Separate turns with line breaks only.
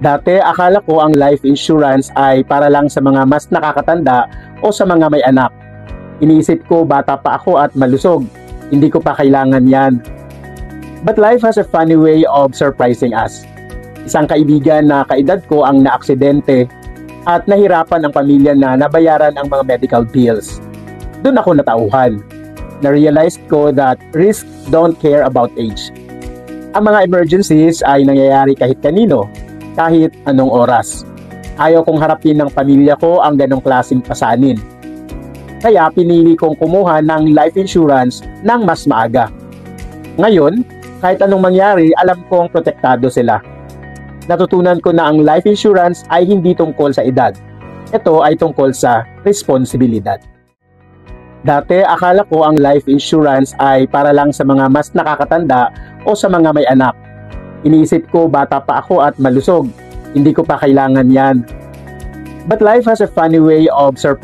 Dati akala ko ang life insurance ay para lang sa mga mas nakakatanda o sa mga may anak. Iniisip ko bata pa ako at malusog. Hindi ko pa kailangan yan. But life has a funny way of surprising us. Isang kaibigan na kaedad ko ang naaksidente at nahirapan ang pamilya na nabayaran ang mga medical bills. Doon ako natauhan. Na-realize ko that risks don't care about age. Ang mga emergencies ay nangyayari kahit kanino, kahit anong oras. Ayaw kong harapin ng pamilya ko ang ganong klaseng pasanin. Kaya pinili kong kumuha ng life insurance ng mas maaga. Ngayon, kahit anong mangyari, alam kong protektado sila. Natutunan ko na ang life insurance ay hindi tungkol sa edad. Ito ay tungkol sa responsibilidad. Dati akala ko ang life insurance ay para lang sa mga mas nakakatanda o sa mga may anak. Iniisip ko bata pa ako at malusog. Hindi ko pa kailangan yan. But life has a funny way of surprising